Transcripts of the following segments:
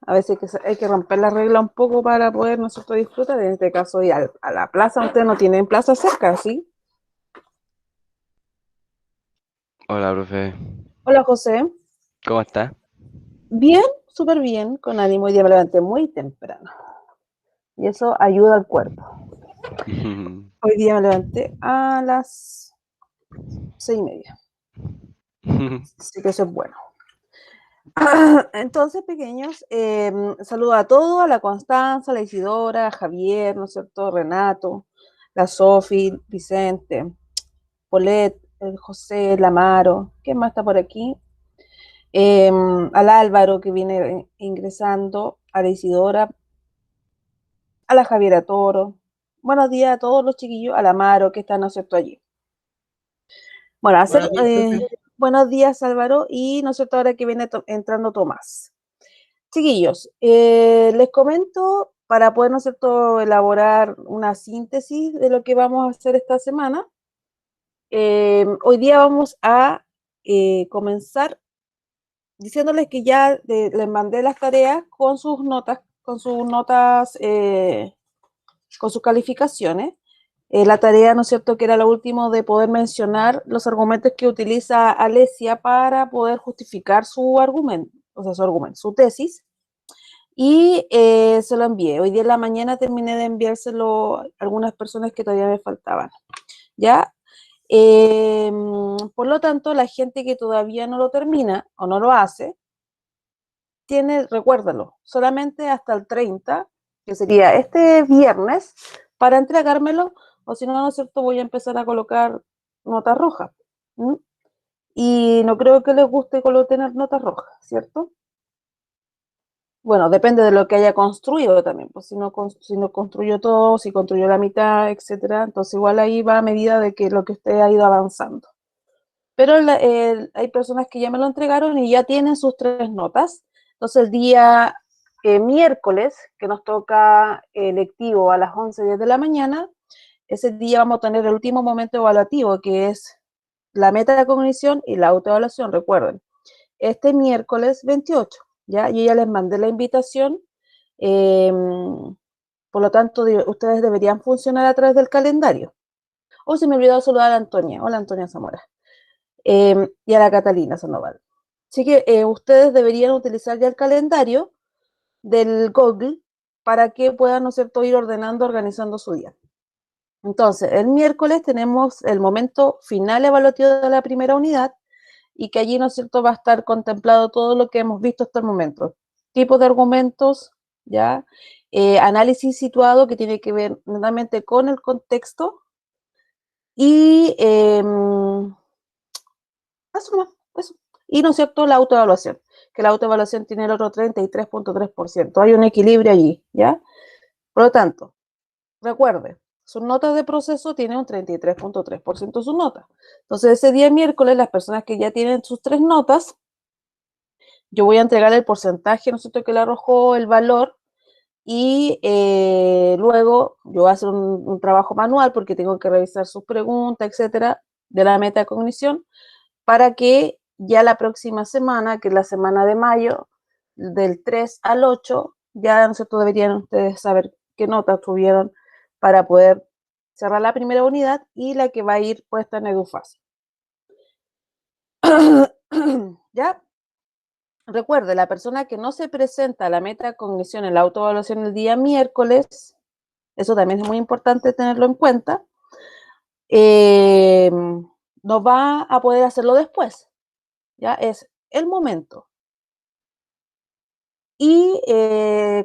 A veces hay que romper la regla un poco para poder nosotros disfrutar. En este caso, ir a la plaza. Ustedes no tienen plaza cerca, ¿sí? Hola, profe. Hola, José. ¿Cómo está? Bien, súper bien, con ánimo. Hoy día me levanté muy temprano y eso ayuda al cuerpo. Hoy día me levanté a las 6:30, así que eso es bueno. Entonces, pequeños, saludo a todos, a la Constanza, a la Isidora, a Javier, ¿no es cierto? Renato, la Sofi, Vicente, Polet, el José, la Maro, ¿quién más está por aquí? Al Álvaro que viene ingresando, a la Isidora, a la Javiera Toro. Buenos días a todos los chiquillos, a la Maro que está, ¿no es cierto?, allí. Bueno, Buenos días, profe. buenos días Álvaro y, ¿no es cierto?, ahora que viene entrando Tomás. Chiquillos, les comento para poder, ¿no es cierto?, elaborar una síntesis de lo que vamos a hacer esta semana. Hoy día vamos a comenzar diciéndoles que ya les mandé las tareas con sus calificaciones. La tarea, ¿no es cierto?, que era lo último de poder mencionar los argumentos que utiliza Alesia para poder justificar su argumento, o sea, su tesis. Y se lo envié. Hoy día en la mañana terminé de enviárselo a algunas personas que todavía me faltaban. ¿Ya? Por lo tanto, la gente que todavía no lo termina o no lo hace, recuérdalo, solamente hasta el 30, que sería este viernes, para entregármelo, o si no, ¿no es cierto?, voy a empezar a colocar notas rojas. ¿Mm? Y no creo que les guste tener notas rojas, ¿cierto? Bueno, depende de lo que haya construido también, pues si no construyó todo, si construyó la mitad, etcétera, entonces igual ahí va a medida de que lo que usted ha ido avanzando. Pero hay personas que ya me lo entregaron y ya tienen sus 3 notas. Entonces el día miércoles, que nos toca lectivo a las 11:10 de la mañana, ese día vamos a tener el último momento evaluativo, que es la metacognición y la autoevaluación, recuerden. Este miércoles 28, ¿ya? Yo ya les mandé la invitación, eh, por lo tanto, ustedes deberían funcionar a través del calendario. O se me olvidó saludar a Antonia. Hola, Antonia Zamora. Y a la Catalina Sandoval. Así que ustedes deberían utilizar ya el calendario del Google para que puedan, ¿no es cierto?, ir ordenando, organizando su día. Entonces, el miércoles tenemos el momento final evaluativo de la primera unidad y que allí, ¿no es cierto?, va a estar contemplado todo lo que hemos visto hasta el momento. Tipos de argumentos, ¿ya? Análisis situado que tiene que ver netamente con el contexto y eso. Y, ¿no es cierto?, la autoevaluación, que la autoevaluación tiene el otro 33.3%. Hay un equilibrio allí, ¿ya? Por lo tanto, recuerde, sus notas de proceso tienen un 33.3% su nota. Entonces, ese día miércoles, las personas que ya tienen sus 3 notas, yo voy a entregar el porcentaje, ¿no es cierto?, que le arrojó el valor y luego yo voy a hacer un trabajo manual porque tengo que revisar sus preguntas, etcétera, de la metacognición, para que ya la próxima semana, que es la semana de mayo, del 3 al 8, ya, ¿no es cierto?, deberían ustedes saber qué notas tuvieron para poder cerrar la primera unidad y la que va a ir puesta en EduFácil. ¿Ya? Recuerde, la persona que no se presenta a la metacognición en la autoevaluación el día miércoles, eso también es muy importante tenerlo en cuenta, no va a poder hacerlo después. Ya es el momento. Y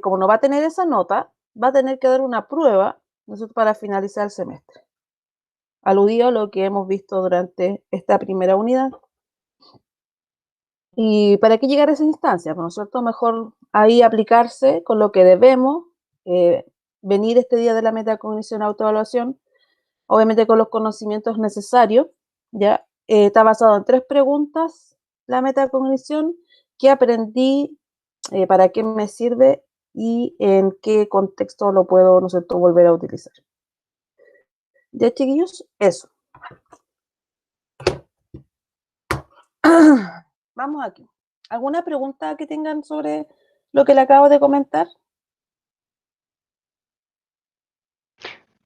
como no va a tener esa nota, va a tener que dar una prueba, ¿no es cierto?, para finalizar el semestre. Aludido a lo que hemos visto durante esta primera unidad. ¿Y para qué llegar a esa instancia? ¿No es cierto? Mejor ahí aplicarse con lo que debemos, eh, venir este día de la metacognición autoevaluación, obviamente con los conocimientos necesarios, ¿ya? Está basado en 3 preguntas la metacognición, qué aprendí, para qué me sirve y en qué contexto lo puedo, ¿no es cierto?, volver a utilizar. ¿Ya, chiquillos? Eso. Vamos aquí. ¿Alguna pregunta que tengan sobre lo que le acabo de comentar?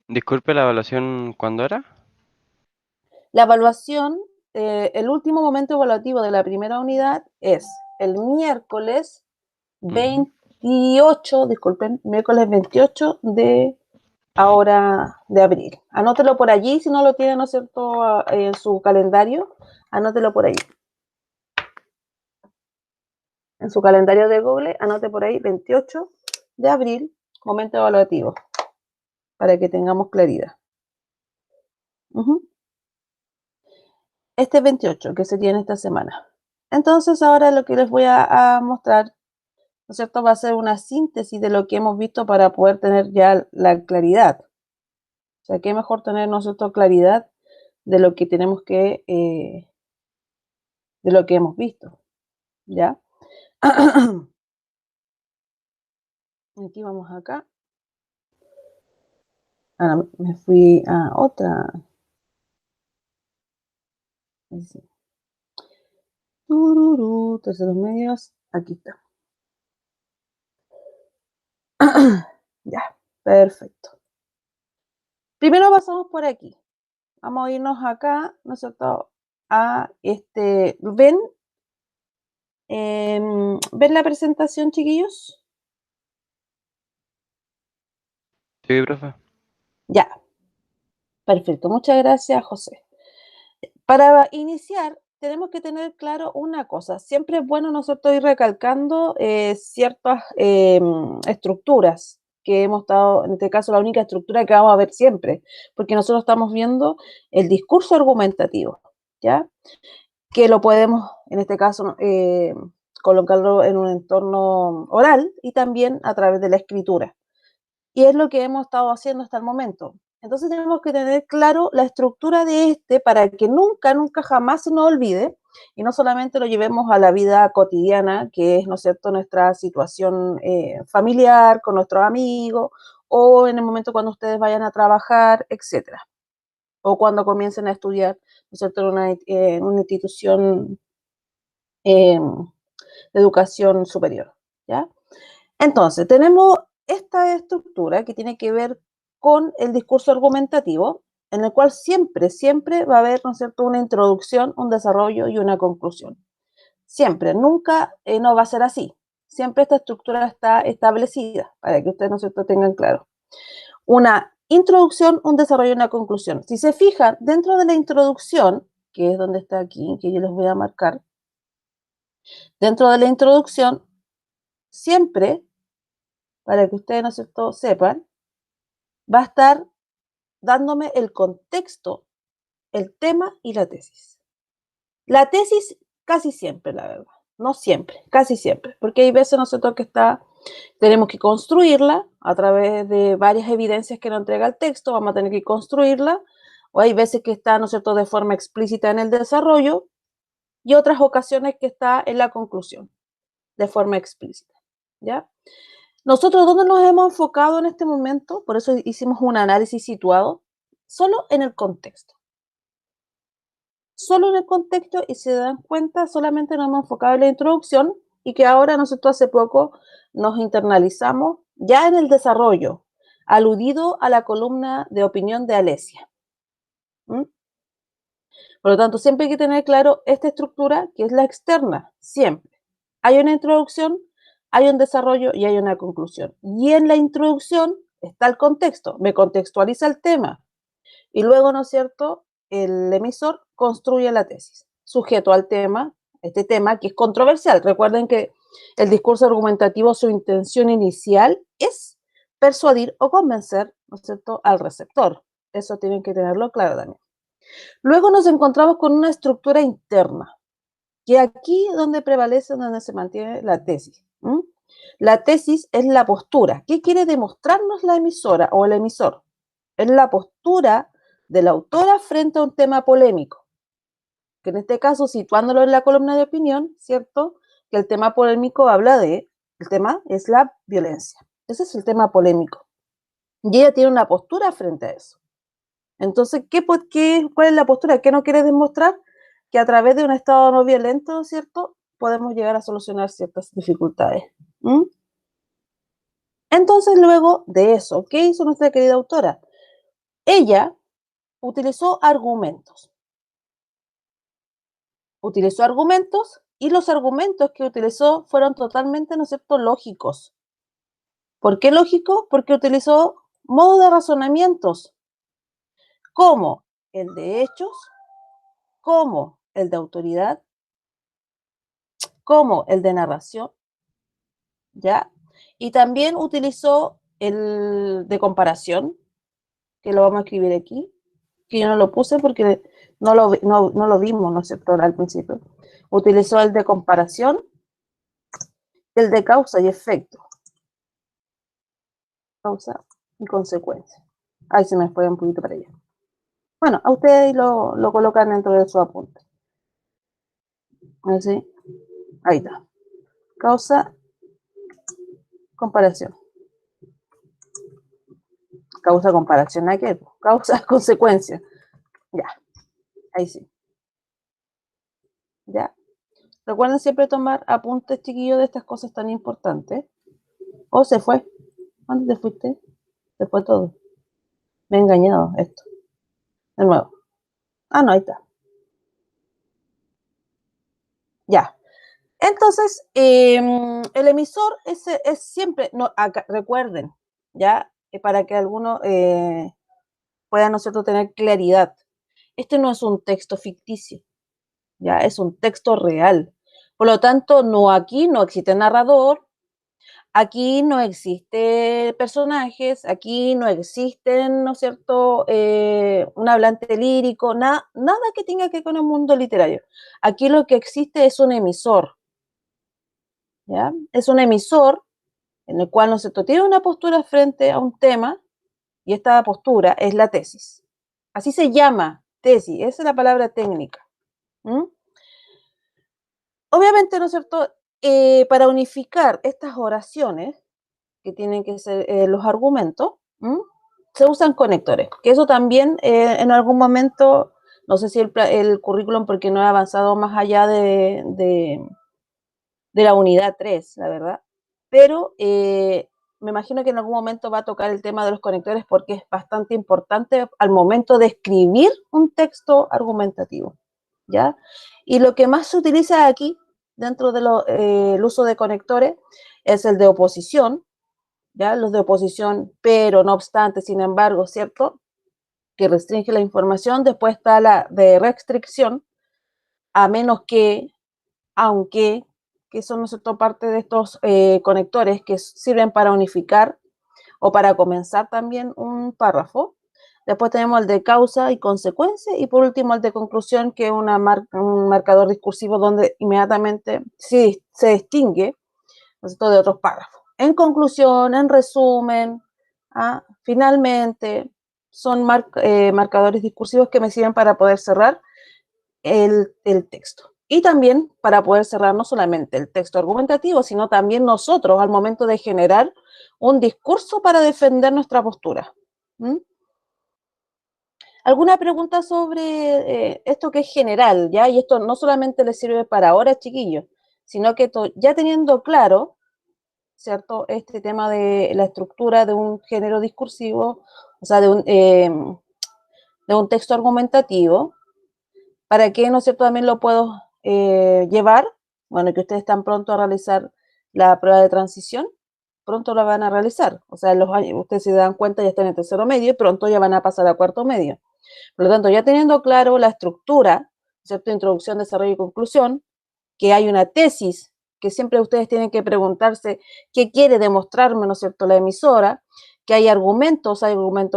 Disculpe, ¿la evaluación cuándo era? La evaluación, el último momento evaluativo de la primera unidad es el miércoles 28, disculpen, miércoles 28 de ahora de abril. Anótelo por allí, si no lo tiene, ¿no es cierto?, en su calendario, anótelo por ahí. En su calendario de Google, anote por ahí 28 de abril, momento evaluativo, para que tengamos claridad. Este 28, que sería en esta semana. Entonces, ahora lo que les voy a mostrar, ¿no es cierto?, va a ser una síntesis de lo que hemos visto para poder tener ya la claridad. O sea, qué mejor tener nosotros claridad de lo que tenemos que, de lo que hemos visto, ¿ya? Aquí vamos acá. Ahora me fui a otra. Terceros medios, aquí está. Ya, perfecto. Primero pasamos por aquí. Vamos a irnos acá, ¿no es cierto?, a ¿ven? ¿Ven la presentación, chiquillos? Sí, profe. Ya, perfecto. Muchas gracias, José. Para iniciar, tenemos que tener claro una cosa. Siempre es bueno nosotros ir recalcando ciertas estructuras que hemos estado, en este caso, la única estructura que vamos a ver siempre, porque nosotros estamos viendo el discurso argumentativo, ¿ya? Que lo podemos, en este caso, colocarlo en un entorno oral y también a través de la escritura. Y es lo que hemos estado haciendo hasta el momento. Entonces tenemos que tener claro la estructura de para que nunca, nunca jamás se nos olvide y no solamente lo llevemos a la vida cotidiana, que es, ¿no es cierto?, nuestra situación familiar, con nuestros amigos, o en el momento cuando ustedes vayan a trabajar, etcétera, o cuando comiencen a estudiar, ¿no es cierto?, en una institución de educación superior, ¿ya? Entonces, tenemos esta estructura que tiene que ver con el discurso argumentativo, en el cual siempre, siempre va a haber, ¿no es cierto?, una introducción, un desarrollo y una conclusión. Siempre, nunca no va a ser así. Siempre esta estructura está establecida, para que ustedes, ¿no es cierto?, tengan claro. Una introducción, un desarrollo y una conclusión. Si se fijan, dentro de la introducción, que es donde está aquí, que yo les voy a marcar, dentro de la introducción, siempre, para que ustedes, ¿no es cierto?, sepan, va a estar dándome el contexto, el tema y la tesis. La tesis casi siempre, la verdad. No siempre, casi siempre. Porque hay veces nosotros que tenemos que construirla a través de varias evidencias que nos entrega el texto, vamos a tener que construirla, o hay veces que está, ¿no es cierto?, de forma explícita en el desarrollo, y otras ocasiones que está en la conclusión, de forma explícita, ¿ya? Nosotros, ¿dónde nos hemos enfocado en este momento? Por eso hicimos un análisis situado, solo en el contexto. Solo en el contexto, y se dan cuenta, solamente nos hemos enfocado en la introducción y que ahora nosotros hace poco nos internalizamos ya en el desarrollo, aludido a la columna de opinión de Alesia. Por lo tanto, siempre hay que tener claro esta estructura, que es la externa, siempre. Hay una introducción, hay un desarrollo y hay una conclusión. Y en la introducción está el contexto, me contextualiza el tema. Y luego, ¿no es cierto?, el emisor construye la tesis, sujeto al tema, este tema que es controversial. Recuerden que el discurso argumentativo, su intención inicial es persuadir o convencer, ¿no es cierto?, al receptor. Eso tienen que tenerlo claro también. Luego nos encontramos con una estructura interna, que aquí es donde prevalece, donde se mantiene la tesis. La tesis es la postura. ¿Qué quiere demostrarnos la emisora o el emisor? Es la postura de la autora frente a un tema polémico, que en este caso, situándolo en la columna de opinión, ¿cierto?, que el tema polémico habla el tema es la violencia. Ese es el tema polémico. Y ella tiene una postura frente a eso. Entonces, ¿cuál es la postura? ¿Qué no quiere demostrar? Que a través de un estado no violento, ¿cierto?, podemos llegar a solucionar ciertas dificultades. Entonces, luego de eso, ¿qué hizo nuestra querida autora? Ella utilizó argumentos. Utilizó argumentos y los argumentos que utilizó fueron totalmente, ¿no es cierto?, lógicos. ¿Por qué lógico? Porque utilizó modos de razonamientos, como el de hechos, como el de autoridad, como el de narración, ¿ya? Y también utilizó el de comparación, que lo vamos a escribir aquí, que yo no lo puse porque no lo vimos, ¿no es cierto?, al principio. Utilizó el de comparación, el de causa y efecto. Causa y consecuencia. Ahí se me fue un poquito para allá. Bueno, a ustedes lo colocan dentro de su apunte. Así, ahí está. Causa, comparación. Causa, comparación, ¿a qué? Causa, consecuencia. Ya, ahí sí. Ya. Recuerden siempre tomar apuntes, chiquillos, de estas cosas tan importantes. ¿O se fue? ¿Dónde te fuiste? Se fue todo. Me he engañado esto. De nuevo. Ah, no, ahí está. Ya. Entonces, el emisor es siempre, no, acá, recuerden, ya, para que algunos puedan, ¿no es cierto?, tener claridad. Este no es un texto ficticio, ya, es un texto real. Por lo tanto, aquí no existe narrador, aquí no existe personajes, aquí no existen, ¿no es cierto?, un hablante lírico, nada que tenga que ver con el mundo literario. Aquí lo que existe es un emisor, ¿ya? Es un emisor en el cual, ¿no es cierto?, tiene una postura frente a un tema, y esta postura es la tesis. Así se llama, tesis, esa es la palabra técnica. Obviamente, ¿no es cierto?, para unificar estas oraciones, que tienen que ser los argumentos, se usan conectores, que eso también en algún momento, no sé si el currículum, porque no he avanzado más allá de la unidad 3, la verdad, pero me imagino que en algún momento va a tocar el tema de los conectores porque es bastante importante al momento de escribir un texto argumentativo, ¿ya? Y lo que más se utiliza aquí, dentro del uso de conectores, es el de oposición, ¿ya? Los de oposición, pero, no obstante, sin embargo, ¿cierto?, que restringe la información. Después está la de restricción, a menos que, aunque, que son, ¿no es cierto?, parte de estos conectores que sirven para unificar o para comenzar también un párrafo. Después tenemos el de causa y consecuencia, y por último el de conclusión, que es un marcador discursivo donde inmediatamente se distingue, ¿no es cierto?, de otros párrafos. En conclusión, en resumen, finalmente, son marcadores discursivos que me sirven para poder cerrar el texto. Y también para poder cerrar no solamente el texto argumentativo, sino también nosotros al momento de generar un discurso para defender nuestra postura. ¿Alguna pregunta sobre esto que es general, ya? Y esto no solamente les sirve para ahora, chiquillos, sino que ya teniendo claro, ¿cierto?, este tema de la estructura de un género discursivo, o sea, de un texto argumentativo, ¿para qué, no es cierto?, también lo puedo llevar? Bueno, que ustedes están pronto a realizar la prueba de transición, pronto la van a realizar, o sea, ustedes se dan cuenta, ya están en tercero medio y pronto ya van a pasar a cuarto medio. Por lo tanto, ya teniendo claro la estructura, ¿cierto?, introducción, desarrollo y conclusión, que hay una tesis, que siempre ustedes tienen que preguntarse qué quiere demostrarme, ¿no es cierto?, la emisora, que hay argumentos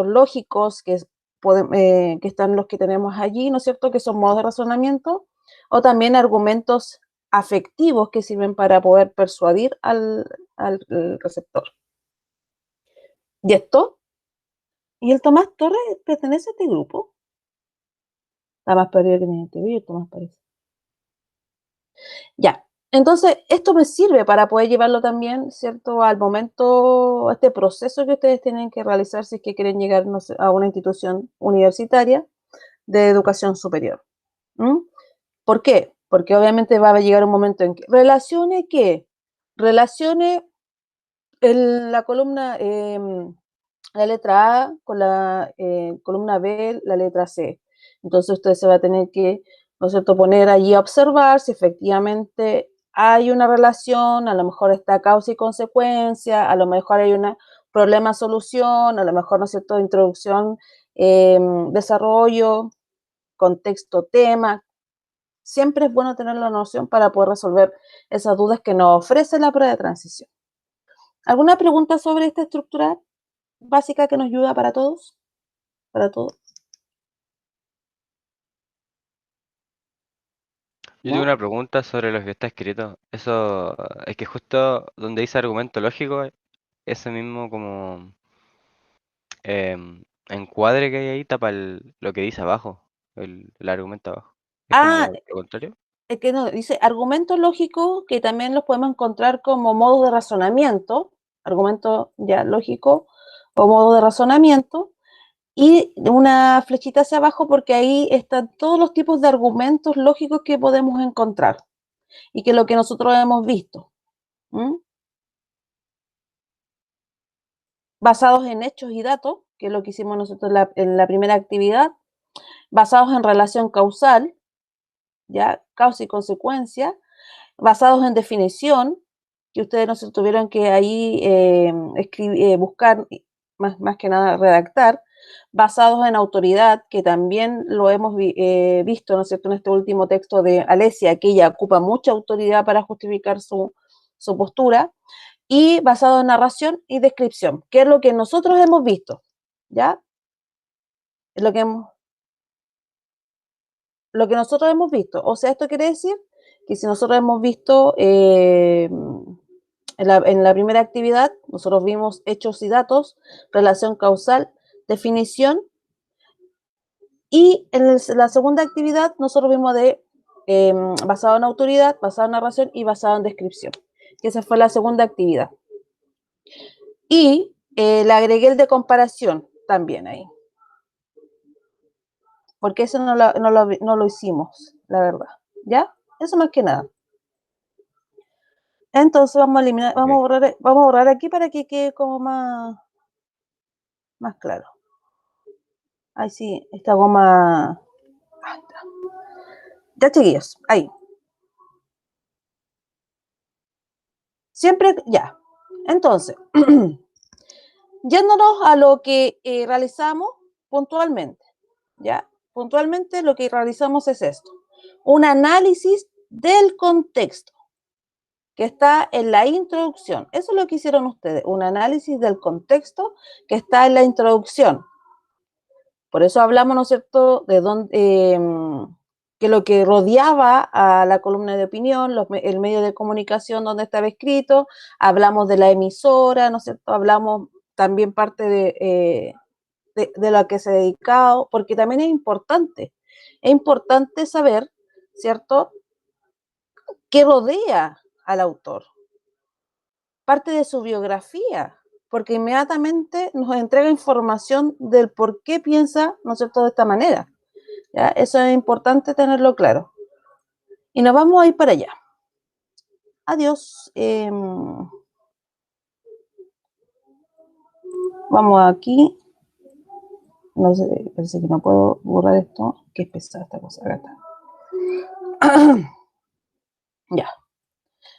lógicos, que están los que tenemos allí, ¿no es cierto?, que son modos de razonamiento, o también argumentos afectivos que sirven para poder persuadir al receptor. ¿Y esto? ¿Y el Tomás Torres pertenece a este grupo? Está más perdido que ni te vi, Tomás parece. Ya, entonces esto me sirve para poder llevarlo también, ¿cierto?, al momento, a este proceso que ustedes tienen que realizar si es que quieren llegar, no sé, a una institución universitaria de educación superior. ¿Por qué? porque obviamente va a llegar un momento en que relacione qué, relacione la columna, la letra A con la columna B, la letra C. Entonces usted se va a tener que, ¿no es cierto?, poner allí a observar si efectivamente hay una relación, a lo mejor está causa y consecuencia, a lo mejor hay un problema-solución, a lo mejor, ¿no es cierto?, introducción, desarrollo, contexto, tema. Siempre es bueno tener la noción para poder resolver esas dudas que nos ofrece la prueba de transición. ¿Alguna pregunta sobre esta estructura básica que nos ayuda para todos? Para todos, Yo tengo ¿no? una pregunta sobre lo que está escrito. Eso es que justo donde dice argumento lógico, ese mismo como encuadre que hay ahí tapa lo que dice abajo, el argumento abajo. Es Ah, como lo contrario. es que no, dice argumentos lógicos que también los podemos encontrar como modos de razonamiento, argumento ya lógico o modo de razonamiento, y una flechita hacia abajo porque ahí están todos los tipos de argumentos lógicos que podemos encontrar y que es lo que nosotros hemos visto. ¿Mm? Basados en hechos y datos, que es lo que hicimos nosotros en la primera actividad, basados en relación causal, ya causa y consecuencia, basados en definición, que ustedes no se tuvieron que ahí buscar, más que nada redactar, basados en autoridad, que también lo hemos visto, ¿no es cierto?, en este último texto de Alesia, que ella ocupa mucha autoridad para justificar su postura, y basado en narración y descripción, que es lo que nosotros hemos visto, ¿ya? Es lo que nosotros hemos visto. O sea, esto quiere decir que si nosotros hemos visto en la primera actividad, nosotros vimos hechos y datos, relación causal, definición, y en la segunda actividad nosotros vimos basado en autoridad, basado en narración y basado en descripción. Que esa fue la segunda actividad. Y le agregué el de comparación también ahí. Porque eso no lo hicimos, la verdad. ¿Ya? Eso más que nada. Entonces vamos a eliminar, Ok. vamos a borrar aquí para que quede como más claro. Ahí sí, esta goma. Ahí está. Ya, chiquillos, ahí. Siempre, ya. Entonces, yéndonos a lo que realizamos puntualmente, ¿ya? Puntualmente lo que realizamos es esto. Un análisis del contexto que está en la introducción. Eso es lo que hicieron ustedes, un análisis del contexto que está en la introducción. Por eso hablamos, ¿no es cierto?, de dónde, que lo que rodeaba a la columna de opinión, el medio de comunicación donde estaba escrito, hablamos de la emisora, ¿no es cierto?, hablamos también parte de lo que se ha dedicado, porque también es importante saber, ¿cierto?, qué rodea al autor, parte de su biografía, porque inmediatamente nos entrega información del por qué piensa, ¿no es cierto?, de esta manera. ¿Ya? Eso es importante tenerlo claro. Y nos vamos a ir para allá. Adiós. Vamos aquí. No sé, parece que no puedo borrar esto. Qué pesada esta cosa. Acá está. Ya.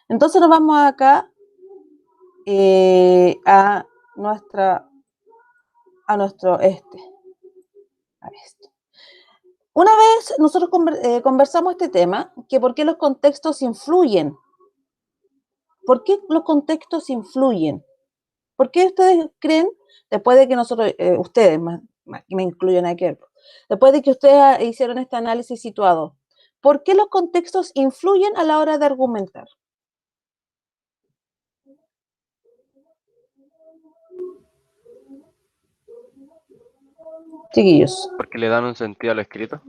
Entonces nos vamos acá a nuestro a esto. Una vez nosotros conversamos este tema, que por qué los contextos influyen. ¿Por qué los contextos influyen? ¿Por qué ustedes creen, después de que nosotros, ustedes, me incluyen aquí, después de que ustedes hicieron este análisis situado, ¿por qué los contextos influyen a la hora de argumentar? Chiquillos. Porque le dan un sentido a lo escrito.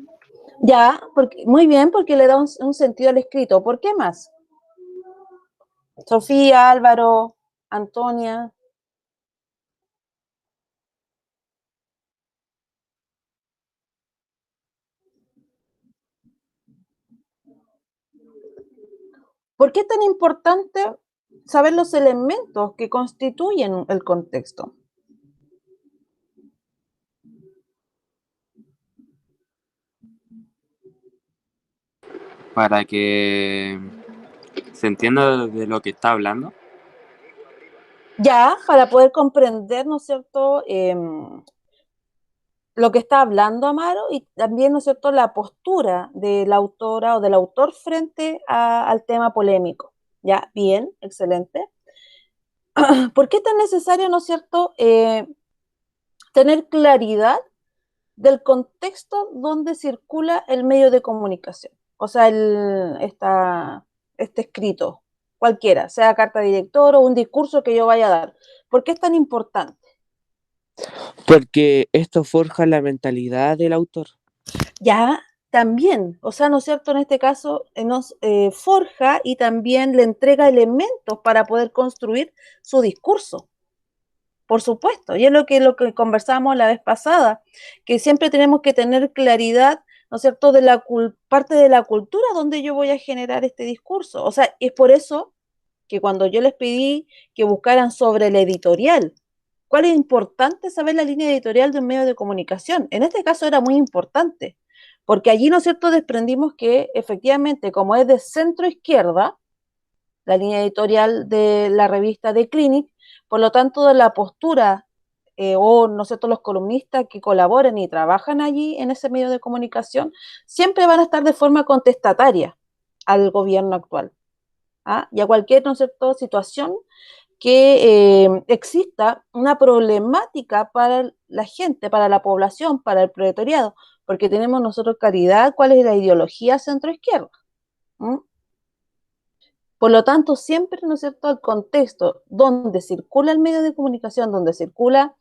Ya, porque, muy bien, porque le da un sentido al escrito. ¿Por qué más? Sofía, Álvaro, Antonia. ¿Por qué es tan importante saber los elementos que constituyen el contexto? Para que se entienda de lo que está hablando. Ya, para poder comprender, ¿no es cierto?, lo que está hablando Amaro y también, ¿no es cierto?, la postura de la autora o del autor frente al tema polémico. Ya, bien, excelente. ¿Por qué es tan necesario, ¿no es cierto?, tener claridad del contexto donde circula el medio de comunicación? O sea, este escrito, cualquiera, sea carta de director o un discurso que yo vaya a dar. ¿Por qué es tan importante? Porque esto forja la mentalidad del autor. Ya, también, o sea, ¿no es cierto? En este caso nos forja y también le entrega elementos para poder construir su discurso. Por supuesto, y es lo que conversamos la vez pasada, que siempre tenemos que tener claridad, ¿no es cierto?, de la parte de la cultura donde yo voy a generar este discurso. O sea, es por eso que cuando yo les pedí que buscaran sobre el editorial, ¿cuál es importante saber la línea editorial de un medio de comunicación? En este caso era muy importante, porque allí, ¿no es cierto?, desprendimos que efectivamente, como es de centro izquierda, la línea editorial de la revista The Clinic, por lo tanto, de la postura o, ¿no es cierto?, los columnistas que colaboren y trabajan allí en ese medio de comunicación, siempre van a estar de forma contestataria al gobierno actual. ¿Ah? Y a cualquier, ¿no es cierto?, situación que exista una problemática para la gente, para la población, para el proletariado, porque tenemos nosotros claridad cuál es la ideología centroizquierda. ¿Mm? Por lo tanto, siempre, ¿no es cierto?, el contexto donde circula el medio de comunicación, donde circula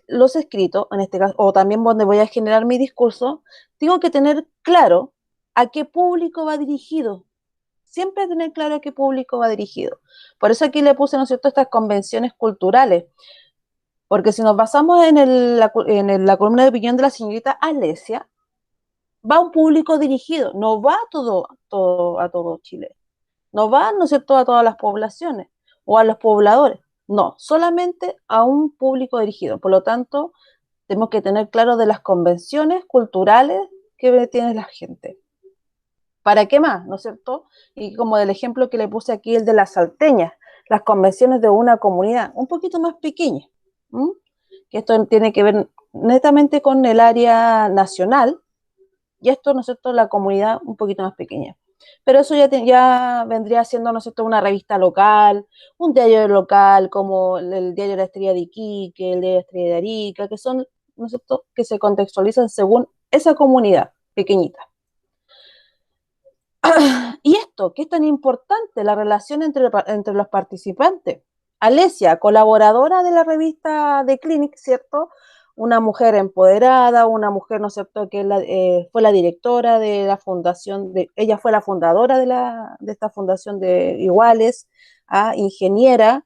los escritos, en este caso, o también donde voy a generar mi discurso, tengo que tener claro a qué público va dirigido. Siempre tener claro a qué público va dirigido. Por eso aquí le puse, ¿no es cierto?, estas convenciones culturales. Porque si nos basamos en la columna de opinión de la señorita Alesia, va a un público dirigido, no va a todo Chile. No va, ¿no es cierto?, a todas las poblaciones o a los pobladores. No, solamente a un público dirigido. Por lo tanto, tenemos que tener claro de las convenciones culturales que tiene la gente. ¿Para qué más? ¿No es cierto? Y como del ejemplo que le puse aquí, el de las salteñas, las convenciones de una comunidad un poquito más pequeña, ¿m? Que esto tiene que ver netamente con el área nacional, y esto, ¿no es cierto?, la comunidad un poquito más pequeña. Pero eso ya vendría siendo, ¿no es cierto?, una revista local, un diario local como el diario de la Estrella de Iquique, el diario de la Estrella de Arica, que son, ¿no es cierto?, que se contextualizan según esa comunidad pequeñita. Y esto, que es tan importante, la relación entre los participantes. Alesia, colaboradora de la revista The Clinic, ¿cierto? Una mujer empoderada, una mujer, ¿no es cierto?, que fue la directora de la fundación, ella fue la fundadora de esta fundación de Iguales, ingeniera,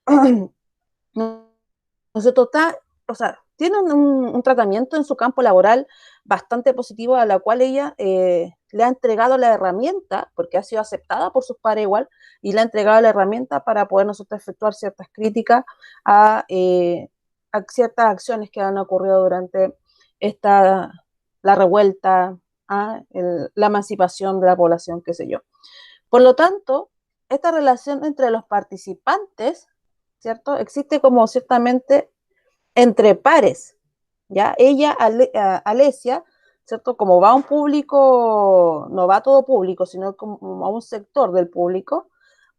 ¿no es cierto? O sea, tiene un tratamiento en su campo laboral bastante positivo, a la cual ella le ha entregado la herramienta, porque ha sido aceptada por sus pares igual, y le ha entregado la herramienta para poder nosotros efectuar ciertas críticas a ciertas acciones que han ocurrido durante la revuelta, la emancipación de la población, qué sé yo. Por lo tanto, esta relación entre los participantes, ¿cierto?, existe como ciertamente entre pares, ¿ya? Ella, Alesia, ¿cierto? Como va a un público, no va a todo público, sino como a un sector del público,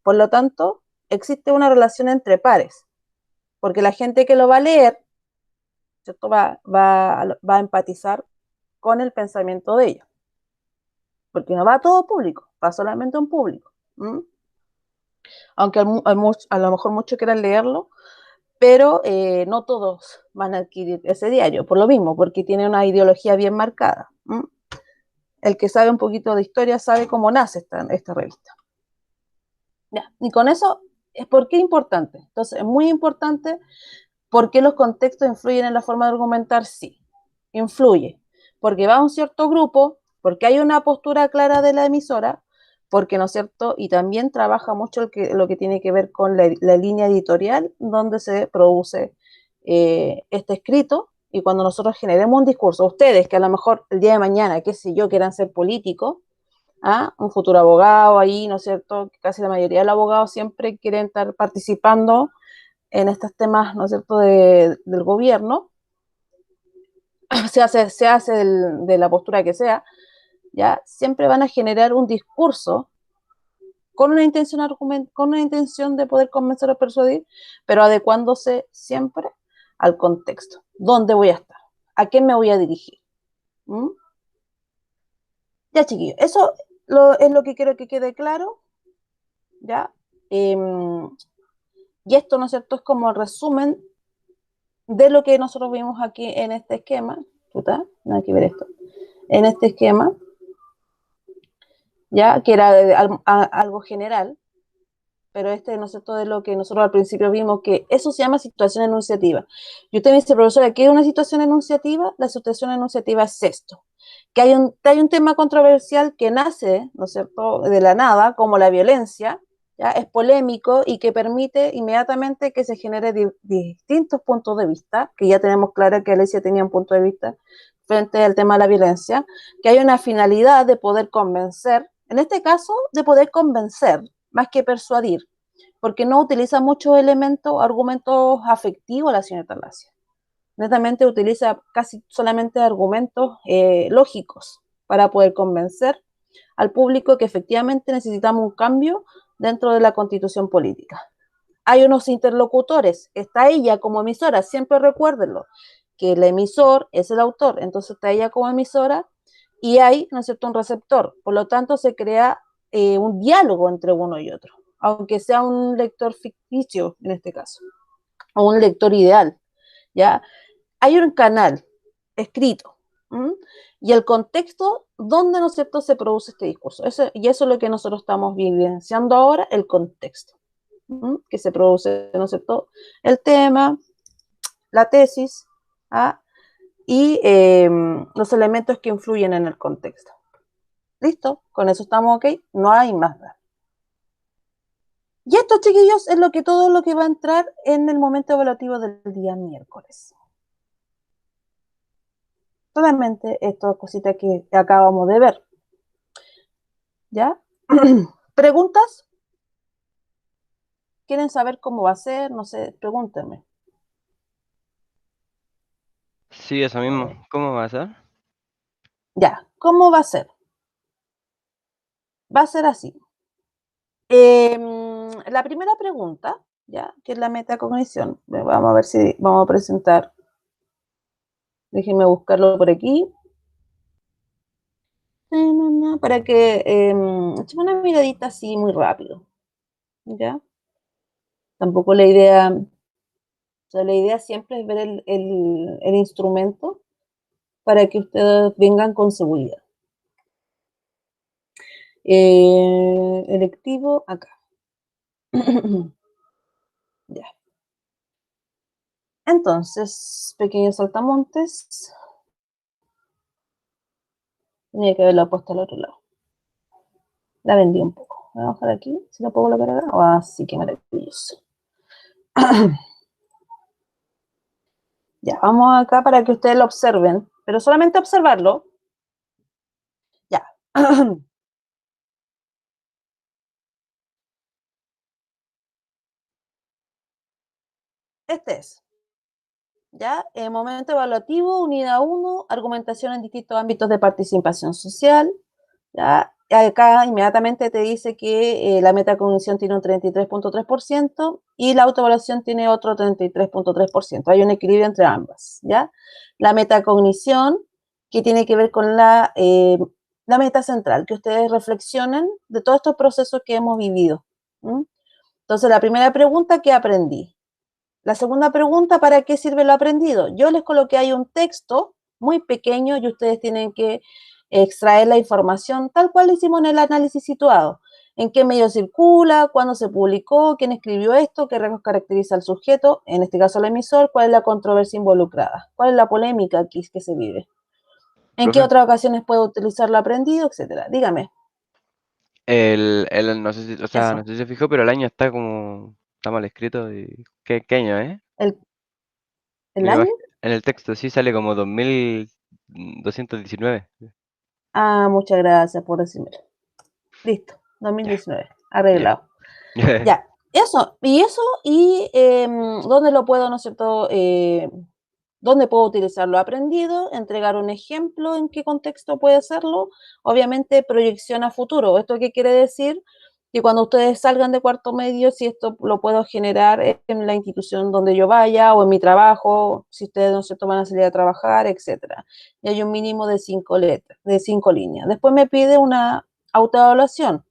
por lo tanto, existe una relación entre pares, porque la gente que lo va a leer, ¿cierto?, va a empatizar con el pensamiento de ella, porque no va a todo público, va solamente a un público. ¿Mm? Aunque a lo mejor muchos quieran leerlo, pero no todos van a adquirir ese diario, por lo mismo, porque tiene una ideología bien marcada. ¿M? El que sabe un poquito de historia sabe cómo nace esta revista. Ya. Y con eso, ¿por qué es importante? Entonces, es muy importante porque los contextos influyen en la forma de argumentar, sí, influye, porque va a un cierto grupo, porque hay una postura clara de la emisora, porque, ¿no es cierto? Y también trabaja mucho lo que tiene que ver con la línea editorial donde se produce este escrito, y cuando nosotros generemos un discurso, ustedes que a lo mejor el día de mañana, qué sé yo, quieran ser políticos, un futuro abogado ahí, ¿no es cierto? Casi la mayoría de los abogados siempre quieren estar participando en estos temas, ¿no es cierto?, del gobierno, se hace de la postura que sea, ya siempre van a generar un discurso con una intención de poder convencer o persuadir, pero adecuándose siempre al contexto. ¿Dónde voy a estar? ¿A quién me voy a dirigir? ¿Mm? Ya, chiquillos, eso es lo que quiero que quede claro, ¿ya? Y esto, ¿no es cierto?, es como el resumen de lo que nosotros vimos aquí en este esquema. Puta, nada que ver esto. En este esquema, ya, que era algo general, pero este, ¿no es cierto?, de lo que nosotros al principio vimos, que eso se llama situación enunciativa. Y usted me dice, profesora, ¿qué es una situación enunciativa? La situación enunciativa es esto, que hay un tema controversial que nace, ¿no es cierto?, de la nada, como la violencia, ¿ya? Es polémico y que permite inmediatamente que se genere distintos puntos de vista, que ya tenemos claro que Alicia tenía un punto de vista frente al tema de la violencia, que hay una finalidad de poder convencer, en este caso, de poder convencer, más que persuadir, porque no utiliza muchos elementos, argumentos afectivos la señora Talacia. Netamente utiliza casi solamente argumentos lógicos para poder convencer al público que efectivamente necesitamos un cambio dentro de la constitución política. Hay unos interlocutores, está ella como emisora, siempre recuérdenlo, que el emisor es el autor, entonces está ella como emisora y hay, ¿no es cierto?, un receptor, por lo tanto se crea un diálogo entre uno y otro, aunque sea un lector ficticio en este caso, o un lector ideal, ¿ya? Hay un canal escrito, ¿m? Y el contexto donde, ¿no es cierto?, se produce este discurso. Y eso es lo que nosotros estamos vivenciando ahora, el contexto, ¿m? Que se produce, ¿no es cierto?, el tema, la tesis, y los elementos que influyen en el contexto. ¿Listo? Con eso estamos ok, no hay más nada. Y esto, chiquillos, es todo lo que va a entrar en el momento evaluativo del día miércoles. Solamente estas cositas que acabamos de ver. ¿Ya? ¿Preguntas? ¿Quieren saber cómo va a ser? No sé, pregúntenme. Sí, eso mismo. ¿Cómo va a ser? Ya, ¿cómo va a ser? Va a ser así. La primera pregunta, ¿ya?, que es la metacognición. Vamos a ver si vamos a presentar. Déjenme buscarlo por aquí. Para que echemos una miradita así muy rápido. ¿Ya? Tampoco la idea, o sea, la idea siempre es ver el instrumento para que ustedes vengan con seguridad. Electivo, acá. Ya. Entonces, pequeños saltamontes. Tenía que haberla puesto al otro lado. La vendí un poco. Voy a bajar aquí, si la puedo colocar acá. Así que maravilloso. Ya, vamos acá para que ustedes lo observen, pero solamente observarlo. Ya. Este es. ¿Ya? Momento evaluativo, unidad 1, argumentación en distintos ámbitos de participación social. ¿Ya? Acá inmediatamente te dice que la metacognición tiene un 33.3% y la autoevaluación tiene otro 33.3%. Hay un equilibrio entre ambas, ¿ya? La metacognición, que tiene que ver con la meta central, que ustedes reflexionen de todos estos procesos que hemos vivido. Entonces, la primera pregunta, ¿qué aprendí? La segunda pregunta, ¿para qué sirve lo aprendido? Yo les coloqué ahí un texto muy pequeño y ustedes tienen que extraer la información tal cual hicimos en el análisis situado. ¿En qué medio circula? ¿Cuándo se publicó? ¿Quién escribió esto? ¿Qué rasgos caracteriza al sujeto? En este caso el emisor. ¿Cuál es la controversia involucrada? ¿Cuál es la polémica aquí que se vive? ¿En qué Profe, otras ocasiones puede utilizar lo aprendido? Etcétera. Dígame. No sé si, o sea, no Eso. sé si se fijó, pero el año está mal escrito. ¿Qué año, eh? El Mira, año. en el texto sí sale como 2219. Muchas gracias por decirme. Listo, Ya, 2019, ya. arreglado. Ya, ¿dónde lo puedo, no es cierto? ¿Dónde puedo utilizar lo aprendido? Entregar un ejemplo, ¿en qué contexto puede hacerlo? Obviamente, proyección a futuro. ¿Esto qué quiere decir? Que cuando ustedes salgan de cuarto medio, si esto lo puedo generar en la institución donde yo vaya o en mi trabajo, si ustedes, no es cierto, van a salir a trabajar, etcétera. Y hay un mínimo de 5 letras, de 5 líneas. Después me pide una autoevaluación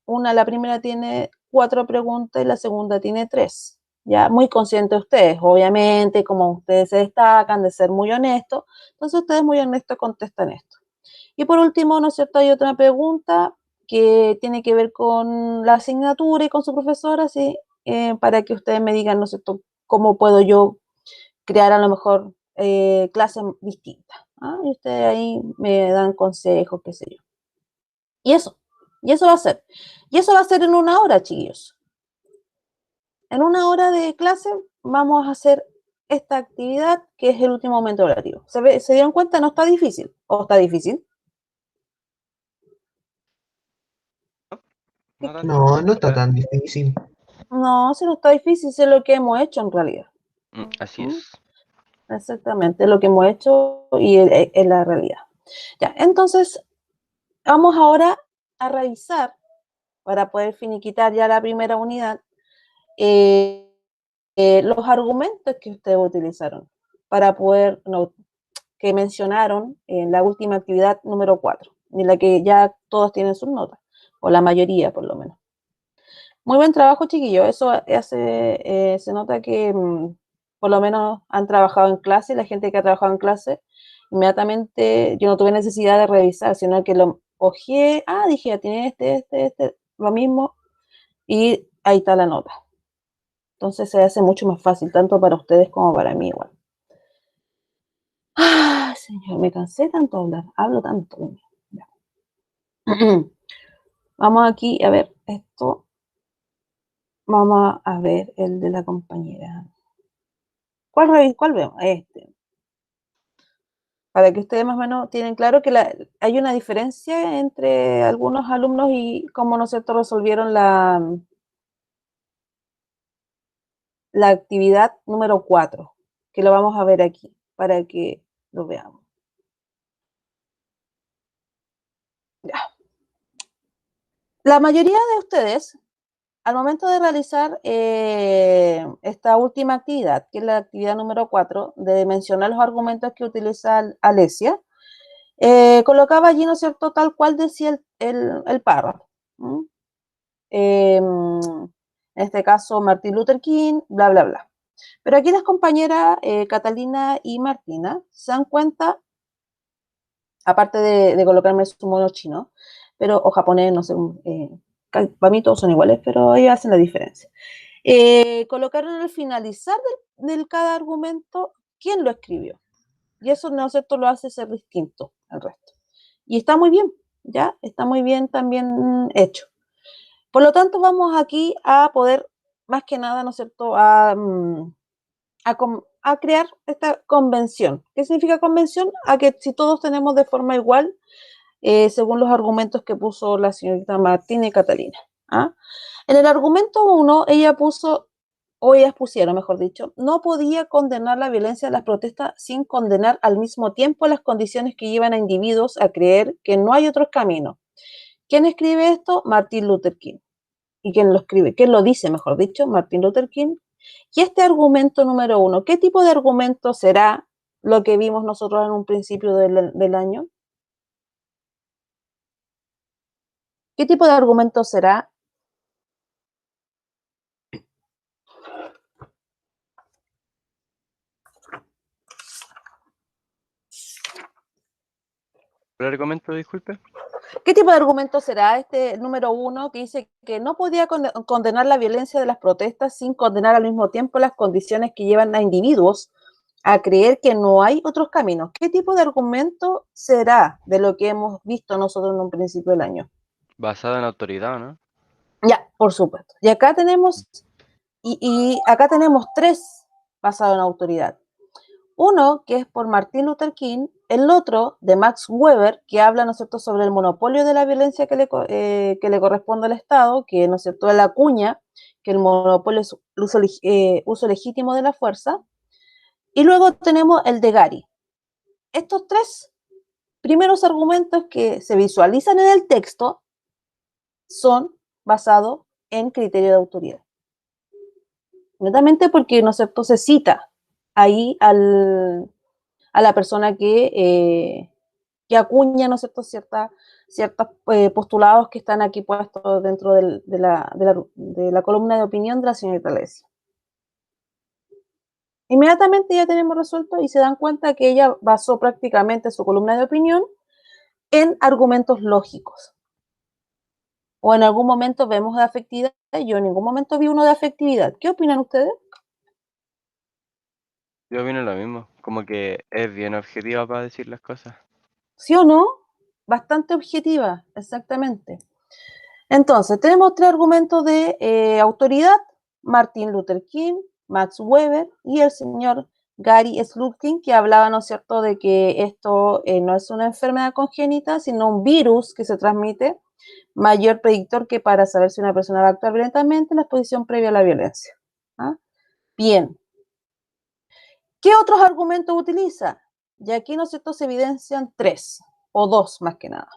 la primera tiene 4 preguntas y la segunda tiene 3. Ya, muy conscientes ustedes, obviamente, como ustedes se destacan de ser muy honestos, entonces ustedes muy honestos contestan esto. Y por último, ¿no es cierto? Hay otra pregunta que tiene que ver con la asignatura y con su profesora, así, para que ustedes me digan, ¿no es cierto?, cómo puedo yo crear a lo mejor clases distintas. ¿Ah? Y ustedes ahí me dan consejos, qué sé yo. Y eso, y eso va a ser. Y eso va a ser en 1 hora, chiquillos. En 1 hora de clase vamos a hacer esta actividad que es el último momento relativo. ¿Se dieron cuenta? No está difícil. ¿O está difícil? No tanto. No, no está tan difícil. No, si no está difícil, es lo que hemos hecho en realidad. Así ¿Mm? es. Exactamente, lo que hemos hecho y es la realidad. Ya, entonces, vamos ahora a revisar para poder finiquitar ya la primera unidad. Los argumentos que ustedes utilizaron para poder, que mencionaron en la última actividad número 4, en la que ya todos tienen sus notas, o la mayoría por lo menos. Muy buen trabajo, chiquillos. Eso se nota que por lo menos han trabajado en clase, la gente que ha trabajado en clase, inmediatamente yo no tuve necesidad de revisar, sino que lo ojeé, dije, ya tiene lo mismo, y ahí está la nota. Entonces se hace mucho más fácil, tanto para ustedes como para mí igual. Señor, me cansé tanto de hablar, hablo tanto. Ya. Vamos aquí a ver esto. Vamos a ver el de la compañera. ¿Cuál vemos? Este. Para que ustedes más o menos tienen claro que hay una diferencia entre algunos alumnos y cómo nosotros resolvieron la actividad número 4, que lo vamos a ver aquí, para que lo veamos. Ya. La mayoría de ustedes, al momento de realizar esta última actividad, que es la actividad número 4, de mencionar los argumentos que utiliza Alesia, colocaba allí, ¿no es cierto?, tal cual decía el párrafo. En este caso, Martin Luther King, bla, bla, bla. Pero aquí las compañeras Catalina y Martina se dan cuenta, aparte de colocarme su mono chino, o japonés, no sé, para mí todos son iguales, pero ellos hacen la diferencia. Colocaron al finalizar del cada argumento quién lo escribió. Y eso, ¿no es cierto?, lo hace ser distinto al resto. Y está muy bien, ¿ya? Está muy bien también hecho. Por lo tanto, vamos aquí a poder, más que nada, ¿no es cierto?, a crear esta convención. ¿Qué significa convención? A que si todos tenemos de forma igual, según los argumentos que puso la señorita Martina y Catalina. ¿Ah? En el argumento 1, ellas pusieron, mejor dicho, no podía condenar la violencia de las protestas sin condenar al mismo tiempo las condiciones que llevan a individuos a creer que no hay otros caminos. ¿Quién escribe esto? Martin Luther King. ¿Y quién lo escribe? ¿Quién lo dice, mejor dicho? Martin Luther King. Y este argumento número 1, ¿qué tipo de argumento será lo que vimos nosotros en un principio del año? ¿Qué tipo de argumento será? ¿Le argumento, disculpe? ¿Qué tipo de argumento será este número 1 que dice que no podía condenar la violencia de las protestas sin condenar al mismo tiempo las condiciones que llevan a individuos a creer que no hay otros caminos? ¿Qué tipo de argumento será de lo que hemos visto nosotros en un principio del año? Basado en autoridad, ¿no? Ya, por supuesto. Y acá tenemos, y acá tenemos tres basados en autoridad. Uno, que es por Martin Luther King, el otro, de Max Weber, que habla, ¿no es cierto?, sobre el monopolio de la violencia que le corresponde al Estado, que, ¿no es cierto?, él acuña que el monopolio es uso legítimo de la fuerza. Y luego tenemos el de Gary. Estos tres primeros argumentos que se visualizan en el texto son basados en criterio de autoridad. Netamente porque, ¿no es cierto?, se cita ahí a la persona que acuña, ¿no es cierto?, ciertos postulados que están aquí puestos dentro de la columna de opinión de la señorita Alessia. Inmediatamente ya tenemos resuelto y se dan cuenta que ella basó prácticamente su columna de opinión en argumentos lógicos. O en algún momento vemos de afectividad, yo en ningún momento vi uno de afectividad. ¿Qué opinan ustedes? Yo opino lo mismo, como que es bien objetiva para decir las cosas. ¿Sí o no? Bastante objetiva, exactamente. Entonces, tenemos tres argumentos de autoridad: Martin Luther King, Max Weber y el señor Gary Slutkin, que hablaba, ¿no es cierto?, de que esto no es una enfermedad congénita, sino un virus que se transmite, mayor predictor que para saber si una persona va a actuar violentamente en la exposición previa a la violencia. ¿Ah? Bien. ¿Qué otros argumentos utiliza? Y aquí, ¿no es cierto?, se evidencian tres, o dos más que nada.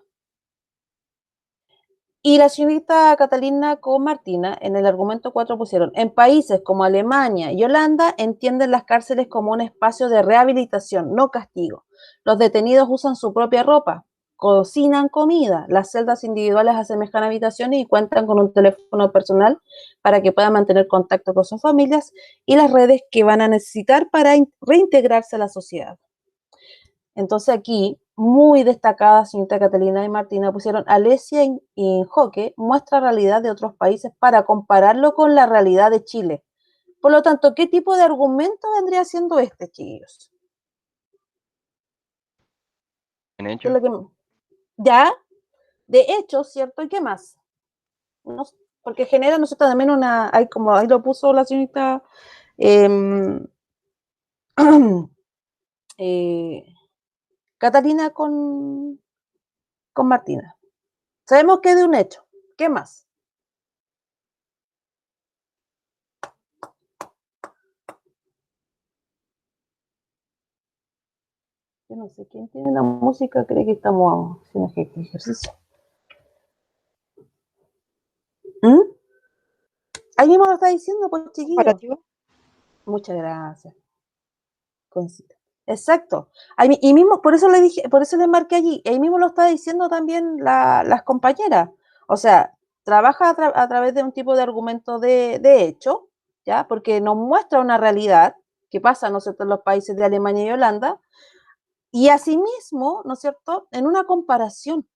Y la señorita Catalina con Martina en el argumento 4 pusieron: en países como Alemania y Holanda entienden las cárceles como un espacio de rehabilitación, no castigo. Los detenidos usan su propia ropa, cocinan comida, las celdas individuales asemejan habitaciones y cuentan con un teléfono personal para que puedan mantener contacto con sus familias y las redes que van a necesitar para reintegrarse a la sociedad. Entonces aquí, muy destacadas, señorita Catalina y Martina, pusieron: Alessia y Enjoque muestra realidad de otros países para compararlo con la realidad de Chile. Por lo tanto, ¿qué tipo de argumento vendría siendo este, chiquillos? ¿En ¿Qué es hecho? lo que... Ya, de hecho, ¿cierto? ¿Y qué más? No, porque genera, nosotros también una, hay como ahí lo puso la señorita Catalina con Martina. Sabemos que es de un hecho. ¿Qué más? Yo no sé quién tiene la música, cree que estamos haciendo ejercicio. ¿Mm? Ahí mismo lo está diciendo, pues, chiquillo. Comparativo. Muchas gracias. Concita. Exacto. Ahí, y mismo, por eso le dije, por eso le marqué allí. Ahí mismo lo está diciendo también las compañeras. O sea, trabaja a través de un tipo de argumento de hecho, ¿ya? Porque nos muestra una realidad que pasa, ¿no es cierto?, en los países de Alemania y Holanda, y asimismo, ¿no es cierto?, en una comparación.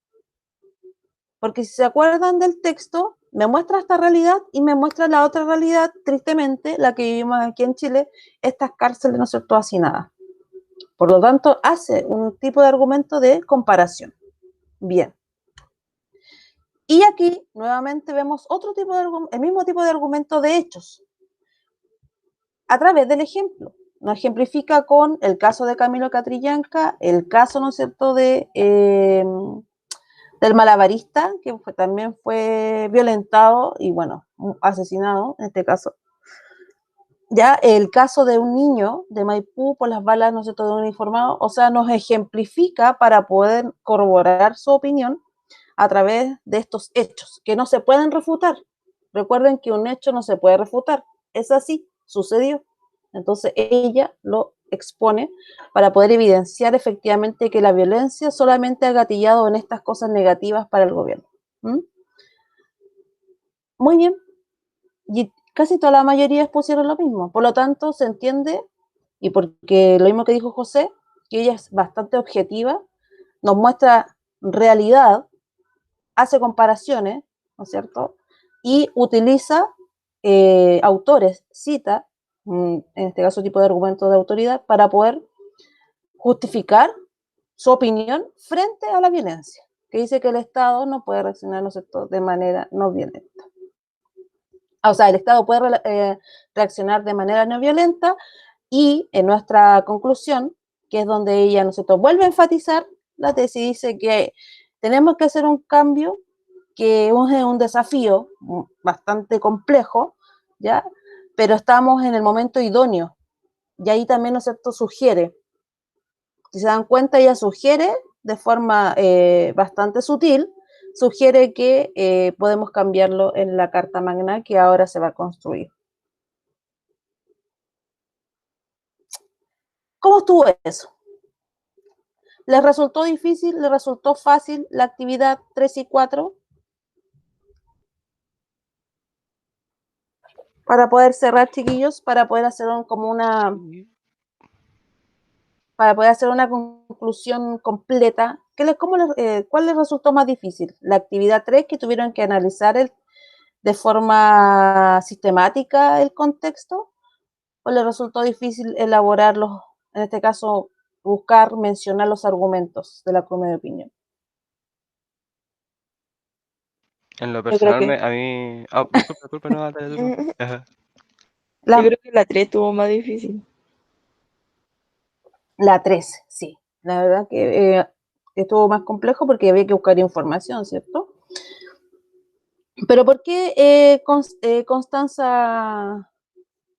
Porque si se acuerdan del texto, me muestra esta realidad y me muestra la otra realidad, tristemente, la que vivimos aquí en Chile, estas cárceles, ¿no es cierto?, hacinadas. Por lo tanto, hace un tipo de argumento de comparación. Bien. Y aquí, nuevamente, vemos otro tipo de el mismo tipo de argumento de hechos, a través del ejemplo. Nos ejemplifica con el caso de Camilo Catrillanca, el caso, ¿no es cierto?, del malabarista, que también fue violentado y, bueno, asesinado en este caso. Ya el caso de un niño de Maipú por las balas, no sé, todo uniformado, o sea, nos ejemplifica para poder corroborar su opinión a través de estos hechos, que no se pueden refutar. Recuerden que un hecho no se puede refutar, es así, sucedió. Entonces ella lo expone para poder evidenciar efectivamente que la violencia solamente ha gatillado en estas cosas negativas para el gobierno. ¿Mm? Muy bien. Y casi toda la mayoría expusieron lo mismo. Por lo tanto, se entiende, y porque lo mismo que dijo José, que ella es bastante objetiva, nos muestra realidad, hace comparaciones, ¿no es cierto? Y utiliza autores, cita, en este caso tipo de argumento de autoridad, para poder justificar su opinión frente a la violencia, que dice que el Estado no puede reaccionar, ¿no es cierto?, de manera no violenta. O sea, el Estado puede reaccionar de manera no violenta y en nuestra conclusión, que es donde ella, ¿no es cierto?, vuelve a enfatizar la tesis, dice que tenemos que hacer un cambio que es un desafío bastante complejo, ¿ya? Pero estamos en el momento idóneo. Y ahí también, ¿no es cierto?, sugiere. Si se dan cuenta, ella sugiere de forma bastante sutil, sugiere que podemos cambiarlo en la Carta Magna que ahora se va a construir. ¿Cómo estuvo eso? ¿Les resultó difícil? ¿Les resultó fácil la actividad 3 y 4? Para poder cerrar, chiquillos, para poder hacer para poder hacer una conclusión completa, ¿cuál les resultó más difícil? ¿La actividad 3, que tuvieron que analizar de forma sistemática el contexto? ¿O les resultó difícil elaborarlos, en este caso, mencionar los argumentos de la columna de opinión? En lo Yo creo personal, que, a mí... Ah, disculpa, no, dale tú. Ajá. yo creo que la 3 estuvo más difícil. La 3, sí. La verdad que estuvo más complejo porque había que buscar información, ¿cierto? Pero ¿por qué Constanza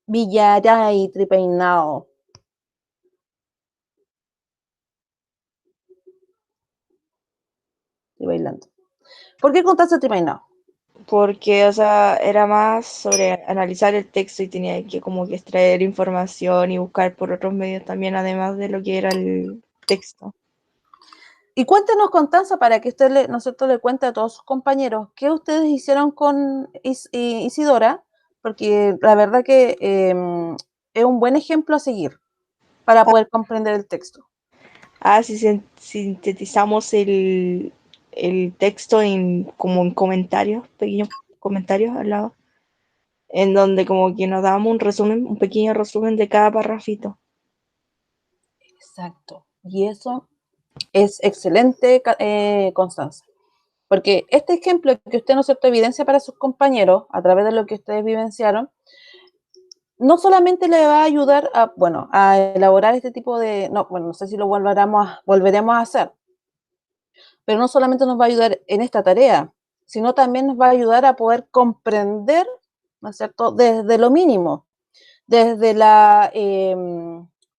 Villaray Tripeinao? Estoy bailando. ¿Por qué Constanza Tripeinao? Porque, o sea, era más sobre analizar el texto y tenía que como que extraer información y buscar por otros medios también, además de lo que era el texto. Y cuéntenos, Constanza, para que usted nosotros le cuente a todos sus compañeros qué ustedes hicieron con Isidora, porque la verdad que es un buen ejemplo a seguir para poder comprender el texto. Si sintetizamos el texto como en comentarios, pequeños comentarios al lado, en donde como que nos damos un resumen, un pequeño resumen de cada parrafito. Exacto. Y eso es excelente, Constanza. Porque este ejemplo que usted, ¿no es cierto?, evidencia para sus compañeros a través de lo que ustedes vivenciaron, no solamente le va a ayudar a elaborar este tipo de, no sé si lo volveremos a hacer, pero no solamente nos va a ayudar en esta tarea, sino también nos va a ayudar a poder comprender, ¿no es cierto?, desde lo mínimo, desde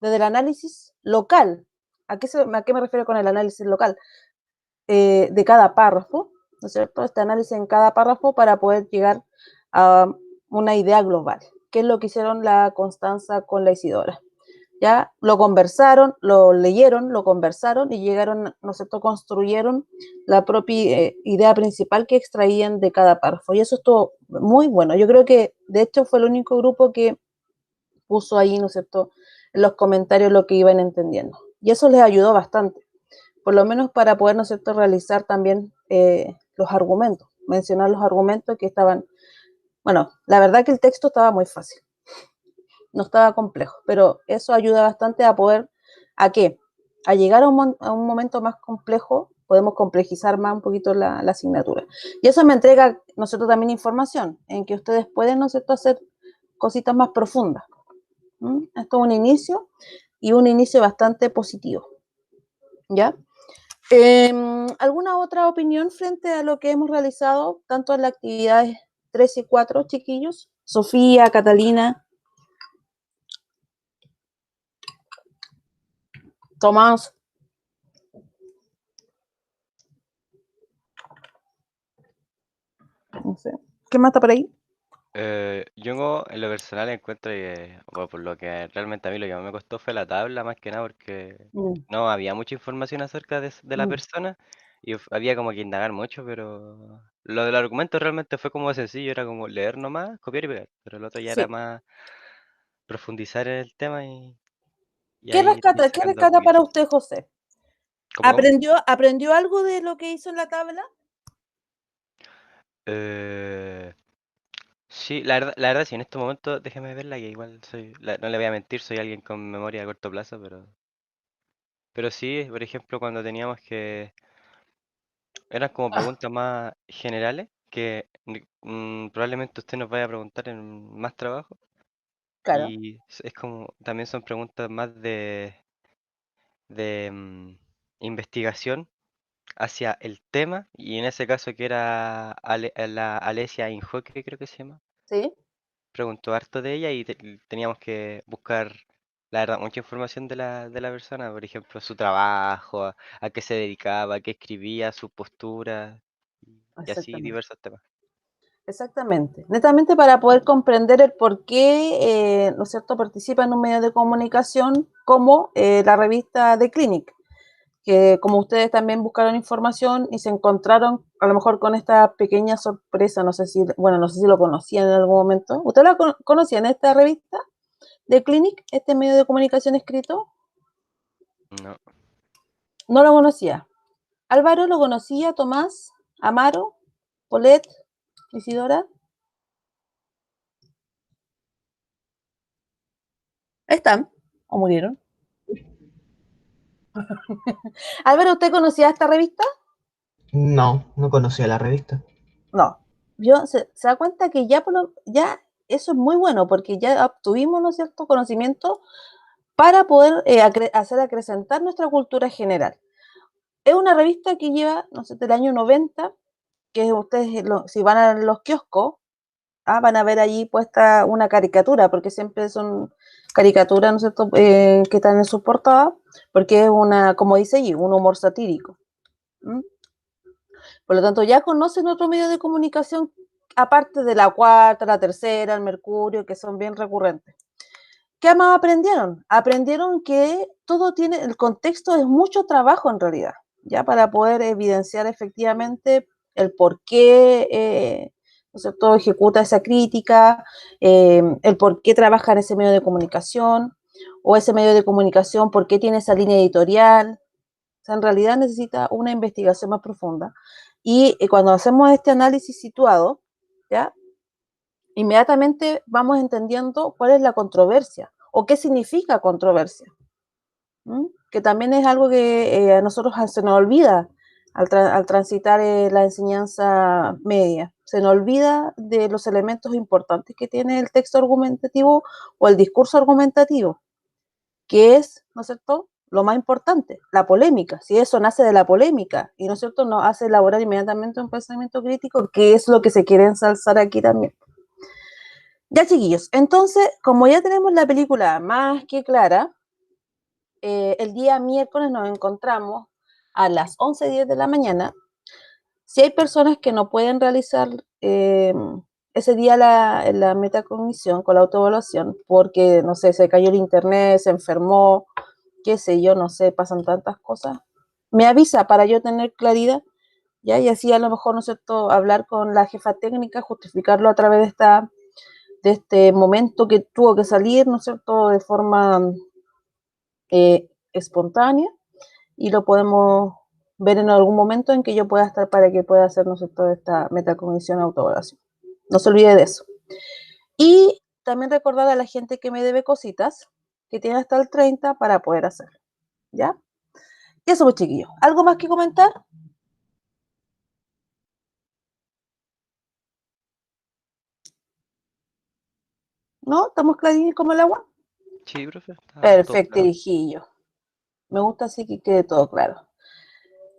desde el análisis local. ¿A qué me refiero con el análisis local? De cada párrafo, ¿no es cierto? Este análisis en cada párrafo para poder llegar a una idea global, que es lo que hicieron la Constanza con la Isidora. Ya lo conversaron, lo leyeron, lo conversaron y llegaron, ¿no es cierto?, construyeron la propia idea principal que extraían de cada párrafo. Y eso estuvo muy bueno. Yo creo que, de hecho, fue el único grupo que puso ahí, ¿no es cierto?, en los comentarios lo que iban entendiendo. Y eso les ayudó bastante, por lo menos para poder, ¿no es cierto?, realizar también los argumentos, mencionar los argumentos que estaban, bueno, la verdad que el texto estaba muy fácil, no estaba complejo, pero eso ayuda bastante a poder, ¿a qué? A llegar a un momento más complejo, podemos complejizar más un poquito la asignatura. Y eso me entrega, ¿no es cierto?, también información, en que ustedes pueden, ¿no es cierto?, hacer cositas más profundas. Esto es un inicio, y un inicio bastante positivo, ¿ya? ¿Alguna otra opinión frente a lo que hemos realizado, tanto en las actividades 3 y 4, chiquillos? Sofía, Catalina, Tomás. No sé. ¿Qué más está por ahí? Yo en lo personal encuentro que, bueno, por lo que realmente a mí lo que más me costó fue la tabla, más que nada porque Mm, no había mucha información acerca de la mm, persona y había como que indagar mucho, pero lo del argumento realmente fue como sencillo, era como leer nomás, copiar y pegar, pero el otro ya era sí. más profundizar en el tema y ¿Qué ahí ir rescata, qué sacando rescata para poquito. usted, José? ¿Cómo? ¿Aprendió algo de lo que hizo en la tabla? Eh, sí, la verdad sí, en este momento déjeme verla que igual no le voy a mentir, soy alguien con memoria a corto plazo, pero sí, por ejemplo, cuando teníamos que Eran como preguntas más generales que probablemente usted nos vaya a preguntar en más trabajo. Claro. Y es como, también son preguntas más de investigación hacia el tema. Y en ese caso que era la Alesia Injoque, creo que se llama. ¿Sí? Preguntó harto de ella y teníamos que buscar, la verdad, mucha información de la persona. Por ejemplo, su trabajo, a qué se dedicaba, a qué escribía, su postura y así Exactamente. diversos temas. Exactamente. Netamente para poder comprender el por qué, ¿no es cierto?, participa en un medio de comunicación como la revista The Clinic, que como ustedes también buscaron información y se encontraron a lo mejor con esta pequeña sorpresa, no sé si, bueno, no sé si lo conocían en algún momento. ¿Usted la conocían esta revista The Clinic, este medio de comunicación escrito? No, No lo conocía. Álvaro lo conocía, Tomás, Amaro, Polet, Isidora. ¿Están o murieron? Álvaro, ¿usted conocía esta revista? No, no conocía la revista. No. Se da cuenta que ya eso es muy bueno porque ya obtuvimos, ¿no es cierto?, conocimiento para poder hacer acrecentar nuestra cultura general. Es una revista que lleva, no sé, del año 90, que ustedes, si van a los kioscos, van a ver allí puesta una caricatura, porque siempre son caricaturas, ¿no es cierto?, que están en su portada, porque es una, como dice allí, un humor satírico. ¿Mm? Por lo tanto, ya conocen otro medio de comunicación, aparte de la Cuarta, la Tercera, el Mercurio, que son bien recurrentes. ¿Qué más aprendieron? Aprendieron que todo tiene, el contexto es mucho trabajo en realidad, ya para poder evidenciar efectivamente el por qué, ¿no es cierto?, ejecuta esa crítica, el por qué trabaja en ese medio de comunicación, o ese medio de comunicación, por qué tiene esa línea editorial. O sea, en realidad necesita una investigación más profunda. Y cuando hacemos este análisis situado, ¿ya?, inmediatamente vamos entendiendo cuál es la controversia o qué significa controversia. ¿Mm? Que también es algo que a nosotros se nos olvida al transitar la enseñanza media. Se nos olvida de los elementos importantes que tiene el texto argumentativo o el discurso argumentativo, que es, ¿no es cierto?, lo más importante, la polémica. Si eso nace de la polémica y, ¿no es cierto?, nos hace elaborar inmediatamente un pensamiento crítico, que es lo que se quiere ensalzar aquí también. Ya, chiquillos, entonces, como ya tenemos la película más que clara, el día miércoles nos encontramos a las 11:10 de la mañana. Si hay personas que no pueden realizar ese día la metacognición con la autoevaluación, porque, no sé, se cayó el internet, se enfermó, qué sé yo, no sé, pasan tantas cosas, me avisa para yo tener claridad, ¿ya? Y así a lo mejor, ¿no es cierto?, hablar con la jefa técnica, justificarlo a través de este momento que tuvo que salir, ¿no es cierto?, de forma espontánea, y lo podemos ver en algún momento en que yo pueda estar para que pueda hacer, ¿no es cierto?, esta metacognición autoevaluación. No se olvide de eso. Y también recordar a la gente que me debe cositas, que tiene hasta el 30 para poder hacer, ¿ya? Y eso, pues, chiquillos. ¿Algo más que comentar? ¿No? ¿Estamos claros como el agua? sí, profe, está todo Perfecto, claro. hijillo. Me gusta así que quede todo claro.